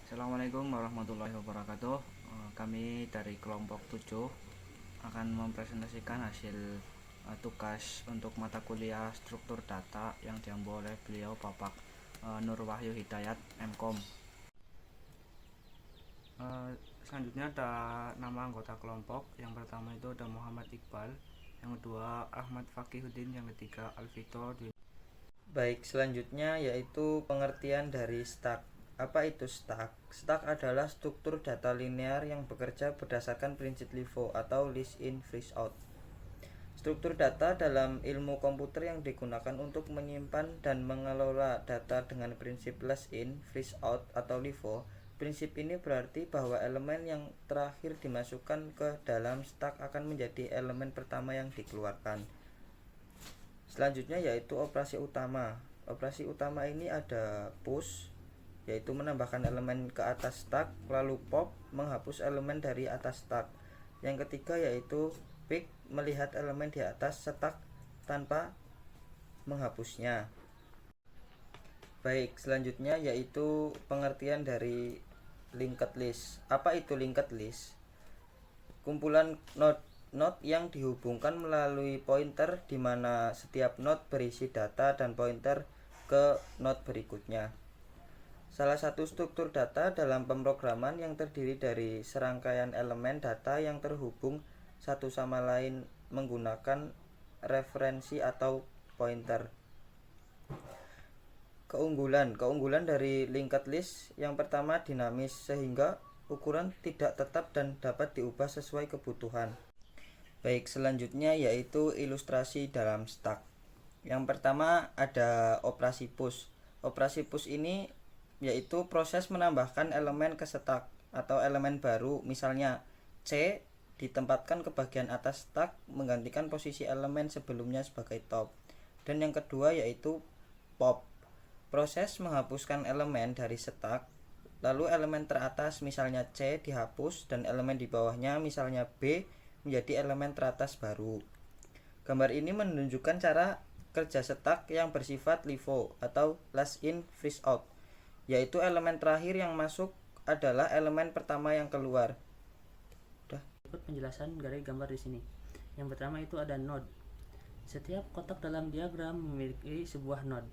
Assalamualaikum warahmatullahi wabarakatuh. Kami dari kelompok 7 akan mempresentasikan hasil tugas untuk mata kuliah struktur data yang diambil oleh beliau Bapak Nur Wahyu Hidayat Mkom. Selanjutnya ada nama anggota kelompok. Yang pertama itu ada Muhammad Iqbal, yang kedua Ahmad Fakihuddin, yang ketiga Alvito. Baik, selanjutnya yaitu pengertian dari stack. Apa itu stack? Stack adalah struktur data linear yang bekerja berdasarkan prinsip LIFO atau list in, list out. Struktur data dalam ilmu komputer yang digunakan untuk menyimpan dan mengelola data dengan prinsip list in, list out atau LIFO. Prinsip ini berarti bahwa elemen yang terakhir dimasukkan ke dalam stack akan menjadi elemen pertama yang dikeluarkan. Selanjutnya yaitu operasi utama. Operasi utama ini ada push, yaitu menambahkan elemen ke atas stack, lalu pop, menghapus elemen dari atas stack. Yang ketiga yaitu pick, melihat elemen di atas stack tanpa menghapusnya. Baik, selanjutnya yaitu pengertian dari linked list. Apa itu linked list? Kumpulan node yang dihubungkan melalui pointer di mana setiap node berisi data dan pointer ke node berikutnya. Salah satu struktur data dalam pemrograman yang terdiri dari serangkaian elemen data yang terhubung satu sama lain menggunakan referensi atau pointer. Keunggulan dari linked list yang pertama dinamis, sehingga ukuran tidak tetap dan dapat diubah sesuai kebutuhan. Baik, selanjutnya yaitu ilustrasi dalam stack. Yang pertama ada operasi push. Operasi push ini yaitu proses menambahkan elemen ke stack atau elemen baru, misalnya C ditempatkan ke bagian atas stack menggantikan posisi elemen sebelumnya sebagai top. Dan yang kedua yaitu pop. Proses menghapuskan elemen dari stack, lalu elemen teratas misalnya C dihapus dan elemen di bawahnya misalnya B menjadi elemen teratas baru. Gambar ini menunjukkan cara kerja stack yang bersifat LIFO atau last in, first out, yaitu elemen terakhir yang masuk adalah elemen pertama yang keluar. Ikut penjelasan dari gambar di sini. Yang pertama itu ada node. Setiap kotak dalam diagram memiliki sebuah node.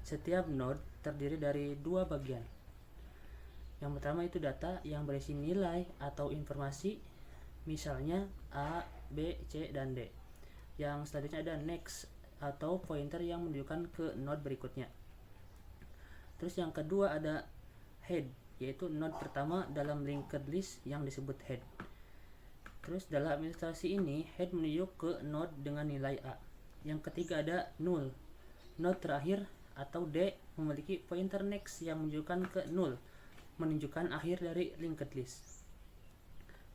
Setiap node terdiri dari dua bagian. Yang pertama itu data yang berisi nilai atau informasi, misalnya A, B, C, dan D. Yang selanjutnya ada next atau pointer yang menunjukkan ke node berikutnya. Terus yang kedua ada head, yaitu node pertama dalam linked list yang disebut head. Terus dalam ilustrasi ini head menunjuk ke node dengan nilai A. Yang ketiga ada null. Node terakhir atau D memiliki pointer next yang menunjukkan ke null, menunjukkan akhir dari linked list.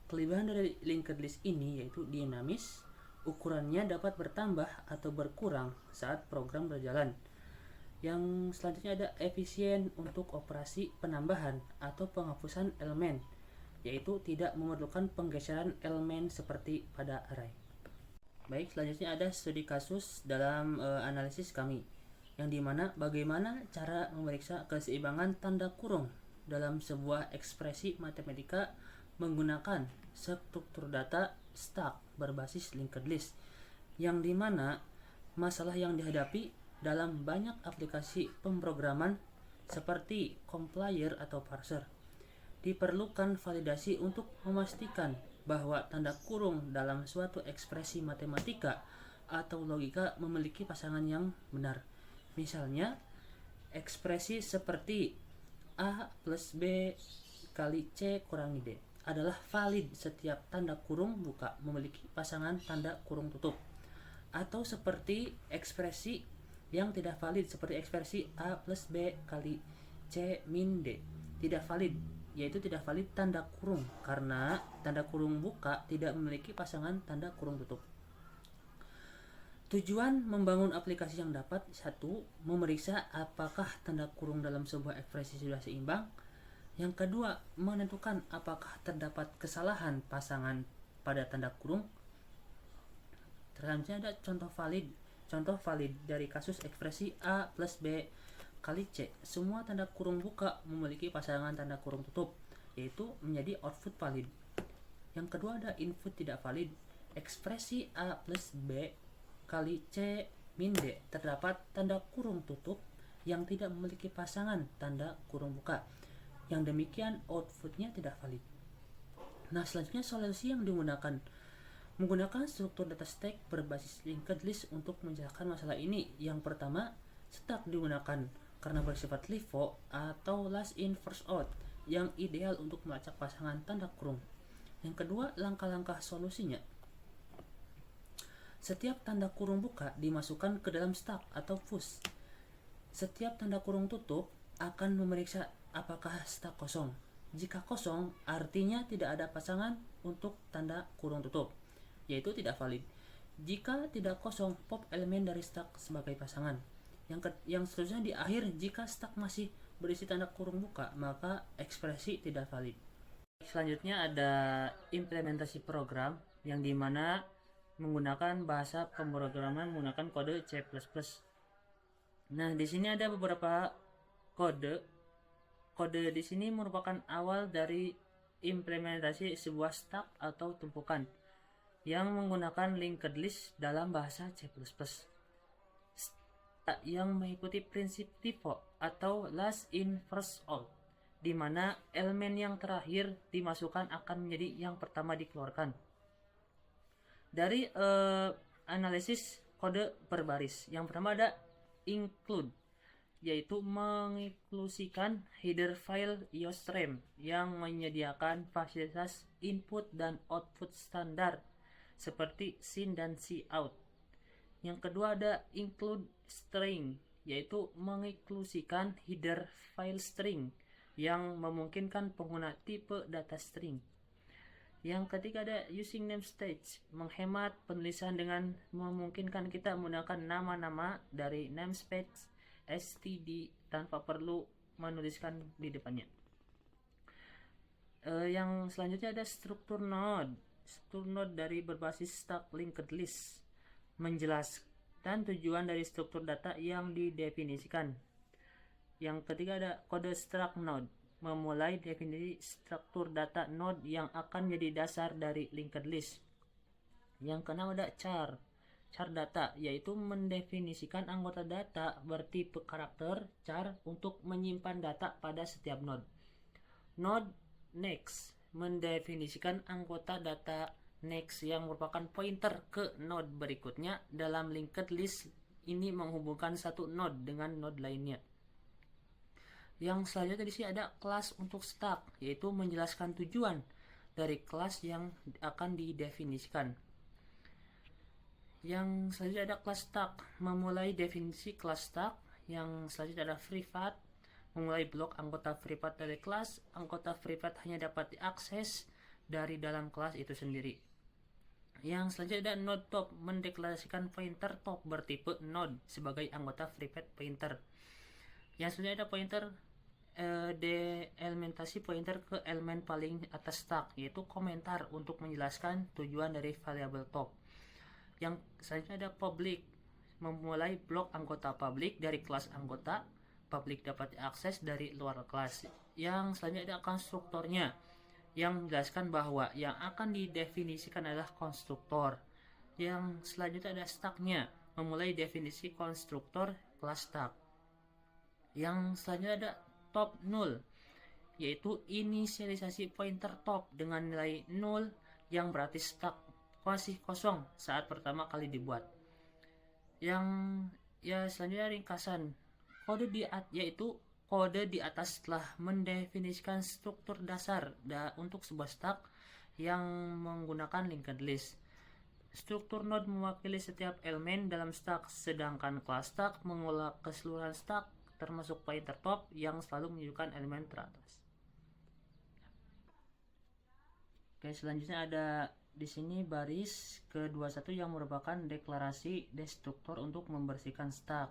Kelebihan dari linked list ini yaitu dinamis, ukurannya dapat bertambah atau berkurang saat program berjalan. Yang selanjutnya ada efisien untuk operasi penambahan atau penghapusan elemen, yaitu tidak memerlukan penggeseran elemen seperti pada array. Baik, selanjutnya ada studi kasus dalam analisis kami, yang dimana bagaimana cara memeriksa keseimbangan tanda kurung dalam sebuah ekspresi matematika menggunakan struktur data stack berbasis linked list, yang dimana masalah yang dihadapi dalam banyak aplikasi pemrograman seperti compiler atau parser. Diperlukan validasi untuk memastikan bahwa tanda kurung dalam suatu ekspresi matematika atau logika memiliki pasangan yang benar. Misalnya, ekspresi seperti A plus B kali C kurangi D adalah valid setiap tanda kurung buka memiliki pasangan tanda kurung tutup. Atau seperti ekspresi yang tidak valid seperti ekspresi A plus B kali C min D. Tidak valid, yaitu tidak valid tanda kurung karena tanda kurung buka tidak memiliki pasangan tanda kurung tutup. Tujuan membangun aplikasi yang dapat: 1. Memeriksa apakah tanda kurung dalam sebuah ekspresi sudah seimbang. Yang kedua, menentukan apakah terdapat kesalahan pasangan pada tanda kurung. Selanjutnya ada contoh valid dari kasus ekspresi A plus B kali C, semua tanda kurung buka memiliki pasangan tanda kurung tutup, yaitu menjadi output valid. Yang kedua ada input tidak valid. Ekspresi A plus B kali C min D terdapat tanda kurung tutup yang tidak memiliki pasangan tanda kurung buka. Yang demikian outputnya tidak valid. Nah, selanjutnya solusi yang menggunakan struktur data stack berbasis linked list untuk menjelaskan masalah ini. Yang pertama, stack digunakan karena bersifat LIFO atau last in first out yang ideal untuk melacak pasangan tanda kurung. Yang kedua, langkah-langkah solusinya. Setiap tanda kurung buka dimasukkan ke dalam stack atau push. Setiap tanda kurung tutup akan memeriksa apakah stack kosong. Jika kosong, artinya tidak ada pasangan untuk tanda kurung tutup, yaitu tidak valid. Jika tidak kosong, pop elemen dari stack sebagai pasangan. Yang seterusnya di akhir, jika stack masih berisi tanda kurung buka, maka ekspresi tidak valid. Selanjutnya ada implementasi program yang dimana menggunakan bahasa pemrograman menggunakan kode C++. Nah, di sini ada beberapa kode. Kode di sini merupakan awal dari implementasi sebuah stack atau tumpukan yang menggunakan linked list dalam bahasa C++. Stack yang mengikuti prinsip LIFO atau last in first out, di mana elemen yang terakhir dimasukkan akan menjadi yang pertama dikeluarkan. Dari analisis kode berbaris, yang pertama ada include, yaitu menginklusikan header file IOStream yang menyediakan fasilitas input dan output standar seperti sin dan cout. Yang kedua ada include string, yaitu menginklusikan header file string yang memungkinkan pengguna tipe data string. Yang ketiga ada using namespace, menghemat penulisan dengan memungkinkan kita menggunakan nama-nama dari namespace std tanpa perlu menuliskan di depannya. Yang selanjutnya ada struktur node. Struktur node dari berbasis stack linked list, menjelaskan tujuan dari struktur data yang didefinisikan. Yang ketiga ada kode struct node, memulai definisi struktur data node yang akan menjadi dasar dari linked list. Yang keenam ada char data, yaitu mendefinisikan anggota data bertipe karakter char untuk menyimpan data pada setiap node. Node next mendefinisikan anggota data next yang merupakan pointer ke node berikutnya. Dalam linked list ini menghubungkan satu node dengan node lainnya. Yang selanjutnya di sini ada kelas untuk stack, yaitu menjelaskan tujuan dari kelas yang akan didefinisikan. Yang selanjutnya ada kelas stack, memulai definisi kelas stack. Yang selanjutnya ada privat, memulai blok anggota privat dari kelas. Anggota privat hanya dapat diakses dari dalam kelas itu sendiri. Yang selanjutnya ada node top, mendeklarasikan pointer top bertipe node sebagai anggota privat pointer. Yang selanjutnya ada pointer deelementasi pointer ke elemen paling atas stack, yaitu komentar untuk menjelaskan tujuan dari variable top. Yang selanjutnya ada public, memulai blok anggota public dari kelas anggota. Public dapat diakses dari luar kelas. Yang selanjutnya ada konstruktornya, yang menjelaskan bahwa yang akan didefinisikan adalah konstruktor. Yang selanjutnya ada stacknya, memulai definisi konstruktor kelas stack. Yang selanjutnya ada top null, yaitu inisialisasi pointer top dengan nilai 0 yang berarti stack masih kosong saat pertama kali dibuat. Yang selanjutnya ringkasan kode yaitu kode di atas telah mendefinisikan struktur dasar untuk sebuah stack yang menggunakan linked list. Struktur node mewakili setiap elemen dalam stack, sedangkan kelas stack mengolah keseluruhan stack termasuk pointer top yang selalu menunjukkan elemen teratas. Oke, selanjutnya ada di sini baris ke-21 yang merupakan deklarasi destruktor untuk membersihkan stack,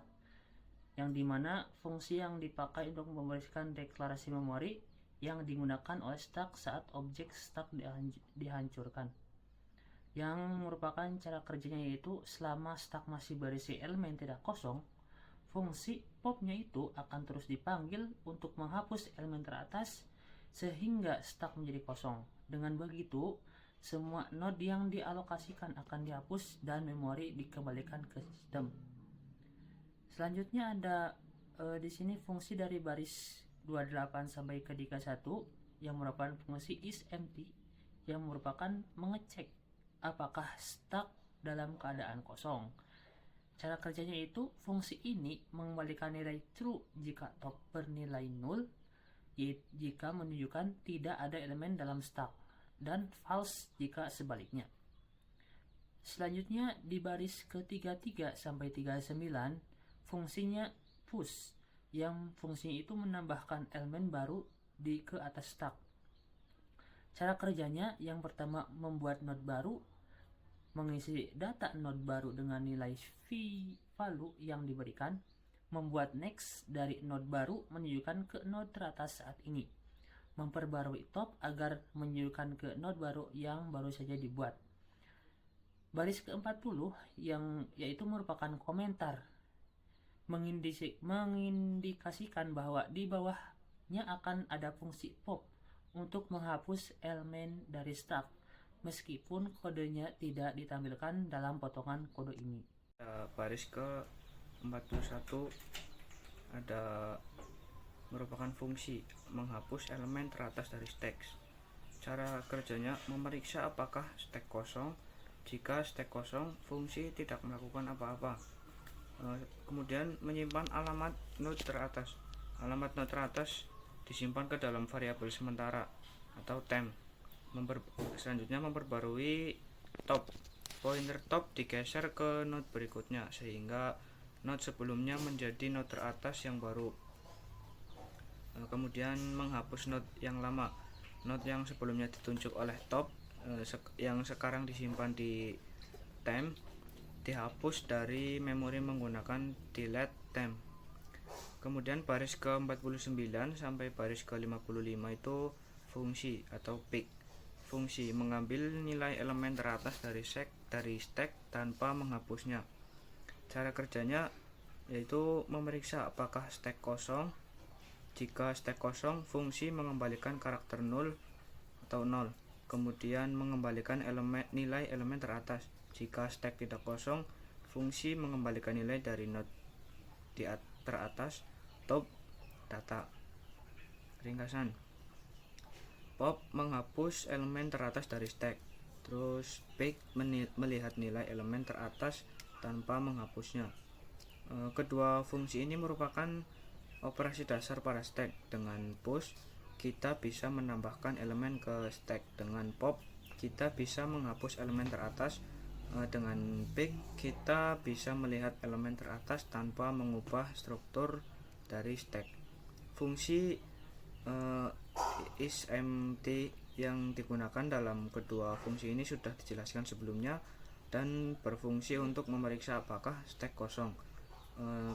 yang dimana fungsi yang dipakai untuk membersihkan deklarasi memori yang digunakan oleh stack saat objek stack dihancurkan. Yang merupakan cara kerjanya yaitu selama stack masih berisi elemen tidak kosong, fungsi popnya itu akan terus dipanggil untuk menghapus elemen teratas sehingga stack menjadi kosong. Dengan begitu, semua node yang dialokasikan akan dihapus dan memori dikembalikan ke sistem. Selanjutnya ada di sini fungsi dari baris 28 sampai ke 31 yang merupakan fungsi isEmpty yang merupakan mengecek apakah stack dalam keadaan kosong. Cara kerjanya itu, fungsi ini mengembalikan nilai true jika top bernilai 0, jika menunjukkan tidak ada elemen dalam stack, dan false jika sebaliknya. Selanjutnya di baris ke-33 sampai 39, fungsinya push, yang fungsinya itu menambahkan elemen baru ke atas stack. Cara kerjanya, yang pertama membuat node baru, mengisi data node baru dengan nilai value yang diberikan, membuat next dari node baru menunjukkan ke node teratas saat ini, memperbarui top agar menunjukkan ke node baru yang baru saja dibuat. Baris ke-40 yang yaitu merupakan komentar mengindikasikan bahwa di bawahnya akan ada fungsi pop untuk menghapus elemen dari stack meskipun kodenya tidak ditampilkan dalam potongan kode ini. Baris ke-41 ada merupakan fungsi menghapus elemen teratas dari stack. Cara kerjanya memeriksa apakah stack kosong. Jika stack kosong, fungsi tidak melakukan apa-apa. Kemudian menyimpan alamat node teratas. Alamat node teratas disimpan ke dalam variabel sementara atau temp. Selanjutnya memperbarui top. Pointer top digeser ke node berikutnya sehingga node sebelumnya menjadi node teratas yang baru. Kemudian menghapus node yang lama. Node yang sebelumnya ditunjuk oleh top yang sekarang disimpan di temp dihapus dari memori menggunakan delete temp. Kemudian baris ke-49 sampai baris ke-55 itu fungsi atau pick. Fungsi mengambil nilai elemen teratas dari stack tanpa menghapusnya. Cara kerjanya yaitu memeriksa apakah stack kosong. Jika stack kosong, fungsi mengembalikan karakter 0 atau 0. Kemudian mengembalikan nilai elemen teratas. Jika stack tidak kosong, fungsi mengembalikan nilai dari node di teratas top data. Ringkasan: pop menghapus elemen teratas dari stack, terus pick melihat nilai elemen teratas tanpa menghapusnya. Kedua fungsi ini merupakan operasi dasar pada stack. Dengan push kita bisa menambahkan elemen ke stack, dengan pop kita bisa menghapus elemen teratas, dengan pick kita bisa melihat elemen teratas tanpa mengubah struktur dari stack. Fungsi isEmpty yang digunakan dalam kedua fungsi ini sudah dijelaskan sebelumnya dan berfungsi untuk memeriksa apakah stack kosong.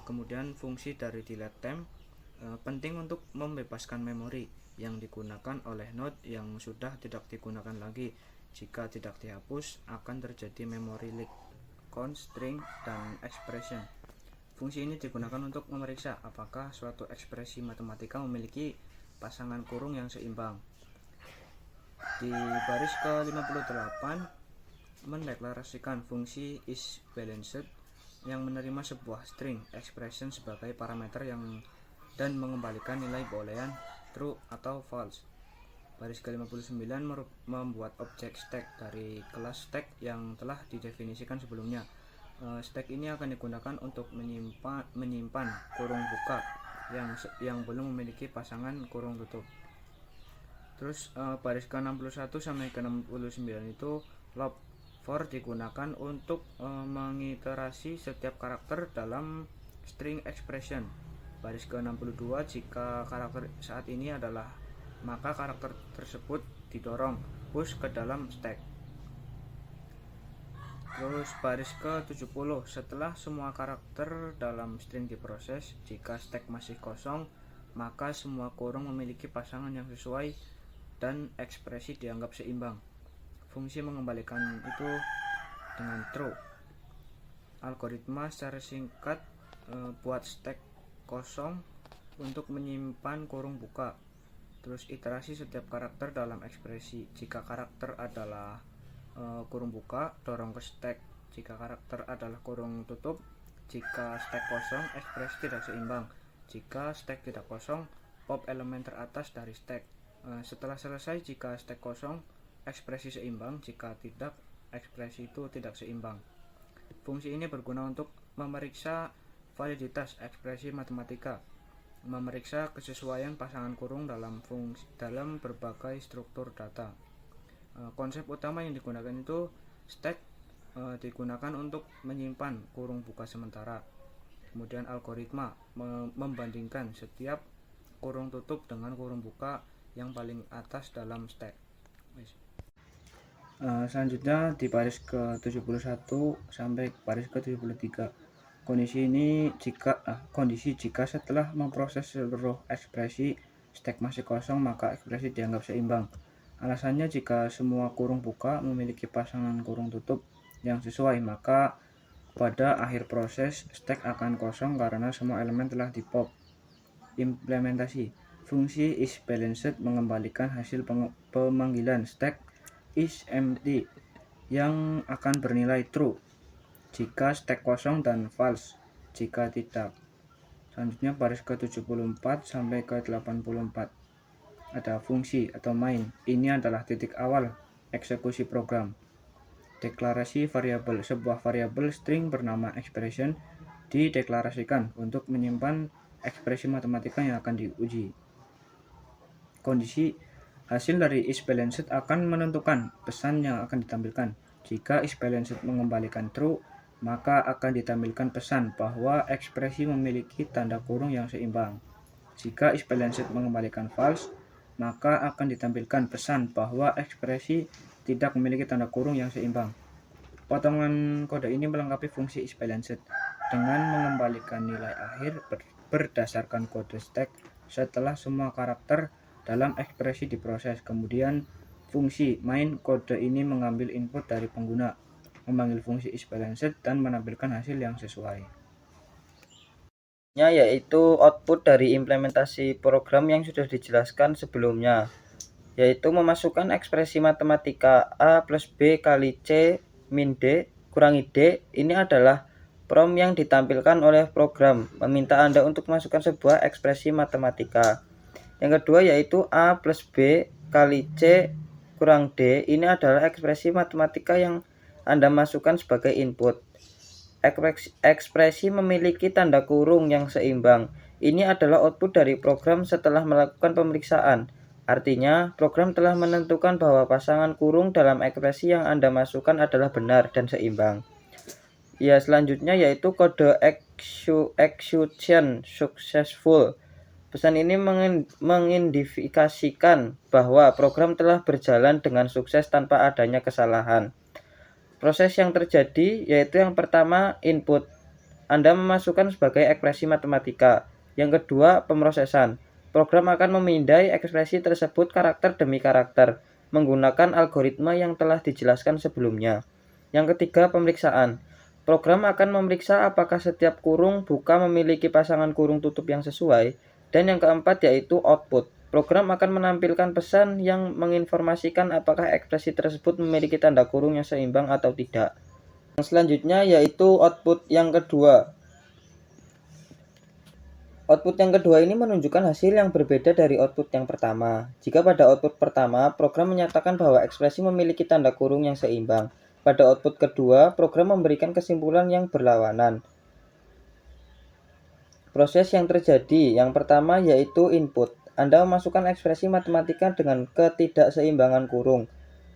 Kemudian fungsi dari delete temp penting untuk membebaskan memori yang digunakan oleh node yang sudah tidak digunakan lagi. Jika tidak dihapus, akan terjadi memory leak. Count, string, dan expression. Fungsi ini digunakan untuk memeriksa apakah suatu ekspresi matematika memiliki pasangan kurung yang seimbang. Di baris ke-58 mendeklarasikan fungsi isBalanced yang menerima sebuah string expression sebagai parameter dan mengembalikan nilai boolean true atau false. Baris ke-59 membuat objek stack dari kelas stack yang telah didefinisikan sebelumnya. Stack ini akan digunakan untuk menyimpan kurung buka yang belum memiliki pasangan kurung tutup. Terus baris ke-61 sampai ke-69 itu loop for digunakan untuk mengiterasi setiap karakter dalam string expression. Baris ke-62 jika karakter saat ini adalah, maka karakter tersebut didorong push ke dalam stack. Terus baris ke-70 setelah semua karakter dalam string diproses, jika stack masih kosong maka semua kurung memiliki pasangan yang sesuai dan ekspresi dianggap seimbang. Fungsi mengembalikan itu dengan true. Algoritma secara singkat buat stack kosong untuk menyimpan kurung buka. Terus iterasi setiap karakter dalam ekspresi. Jika karakter adalah kurung buka, dorong ke stack. Jika karakter adalah kurung tutup, jika stack kosong, ekspresi tidak seimbang. Jika stack tidak kosong, pop elemen teratas dari stack. Setelah selesai, jika stack kosong, ekspresi seimbang. Jika tidak, ekspresi itu tidak seimbang. Fungsi ini berguna untuk memeriksa validitas ekspresi matematika, memeriksa kesesuaian pasangan kurung dalam berbagai struktur data. Konsep utama yang digunakan itu stack digunakan untuk menyimpan kurung buka sementara. Kemudian algoritma membandingkan setiap kurung tutup dengan kurung buka yang paling atas dalam stack. Selanjutnya di baris ke-71 sampai baris ke-73. Kondisi jika setelah memproses seluruh ekspresi stack masih kosong, maka ekspresi dianggap seimbang. Alasannya, jika semua kurung buka memiliki pasangan kurung tutup yang sesuai, maka pada akhir proses stack akan kosong karena semua elemen telah di-pop. Implementasi fungsi isBalanced mengembalikan hasil pemanggilan stack isEmpty yang akan bernilai true jika stack kosong dan false jika tidak. Selanjutnya baris ke-74 sampai ke-84. Ada fungsi atau main. Ini adalah titik awal eksekusi program. Deklarasi variabel. Sebuah variabel string bernama expression dideklarasikan untuk menyimpan ekspresi matematika yang akan diuji. Kondisi hasil dari isBalanced akan menentukan pesan yang akan ditampilkan. Jika isBalanced mengembalikan true, maka akan ditampilkan pesan bahwa ekspresi memiliki tanda kurung yang seimbang. Jika isBalanced mengembalikan false, maka akan ditampilkan pesan bahwa ekspresi tidak memiliki tanda kurung yang seimbang. Potongan kode ini melengkapi fungsi isBalanced dengan mengembalikan nilai akhir berdasarkan kode stack setelah semua karakter dalam ekspresi diproses. Kemudian fungsi main kode ini mengambil input dari pengguna, memanggil fungsi isBalanced dan menampilkan hasil yang sesuai. Yaitu output dari implementasi program yang sudah dijelaskan sebelumnya, yaitu memasukkan ekspresi matematika A plus B kali C min D kurangi D. Ini adalah prompt yang ditampilkan oleh program meminta Anda untuk masukkan sebuah ekspresi matematika. Yang kedua yaitu A plus B kali C kurang D. Ini adalah ekspresi matematika yang Anda masukkan sebagai input. Ekspresi memiliki tanda kurung yang seimbang. Ini adalah output dari program setelah melakukan pemeriksaan. Artinya, program telah menentukan bahwa pasangan kurung dalam ekspresi yang Anda masukkan adalah benar dan seimbang. Selanjutnya yaitu kode execution successful. Pesan ini mengindikasikan bahwa program telah berjalan dengan sukses tanpa adanya kesalahan. Proses yang terjadi yaitu yang pertama input. Anda memasukkan sebagai ekspresi matematika. Yang kedua pemrosesan. Program akan memindai ekspresi tersebut karakter demi karakter menggunakan algoritma yang telah dijelaskan sebelumnya. Yang ketiga pemeriksaan. Program akan memeriksa apakah setiap kurung buka memiliki pasangan kurung tutup yang sesuai. Dan yang keempat yaitu output. Program akan menampilkan pesan yang menginformasikan apakah ekspresi tersebut memiliki tanda kurung yang seimbang atau tidak. Yang selanjutnya yaitu output yang kedua. Output yang kedua ini menunjukkan hasil yang berbeda dari output yang pertama. Jika pada output pertama, program menyatakan bahwa ekspresi memiliki tanda kurung yang seimbang. Pada output kedua, program memberikan kesimpulan yang berlawanan. Proses yang terjadi, yang pertama yaitu input. Anda memasukkan ekspresi matematika dengan ketidakseimbangan kurung.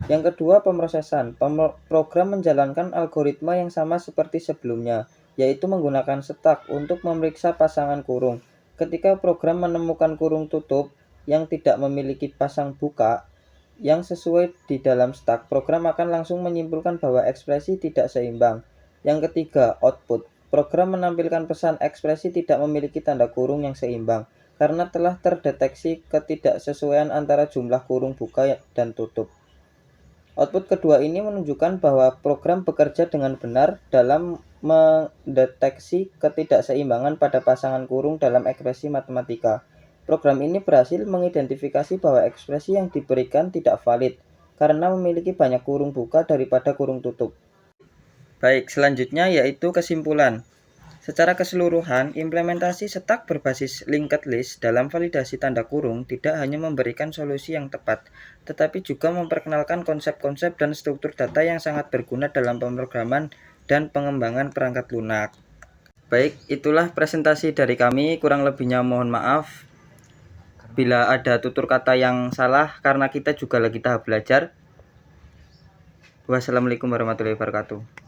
Yang kedua pemrosesan. Program menjalankan algoritma yang sama seperti sebelumnya, yaitu menggunakan stack untuk memeriksa pasangan kurung. Ketika program menemukan kurung tutup yang tidak memiliki pasang buka yang sesuai di dalam stack, program akan langsung menyimpulkan bahwa ekspresi tidak seimbang. Yang ketiga, output. Program menampilkan pesan ekspresi tidak memiliki tanda kurung yang seimbang karena telah terdeteksi ketidaksesuaian antara jumlah kurung buka dan tutup. Output kedua ini menunjukkan bahwa program bekerja dengan benar dalam mendeteksi ketidakseimbangan pada pasangan kurung dalam ekspresi matematika. Program ini berhasil mengidentifikasi bahwa ekspresi yang diberikan tidak valid karena memiliki banyak kurung buka daripada kurung tutup. Baik, selanjutnya yaitu kesimpulan. Secara keseluruhan, implementasi setak berbasis linked list dalam validasi tanda kurung tidak hanya memberikan solusi yang tepat, tetapi juga memperkenalkan konsep-konsep dan struktur data yang sangat berguna dalam pemrograman dan pengembangan perangkat lunak. Baik, itulah presentasi dari kami, kurang lebihnya mohon maaf bila ada tutur kata yang salah karena kita juga lagi tahap belajar. Wassalamualaikum warahmatullahi wabarakatuh.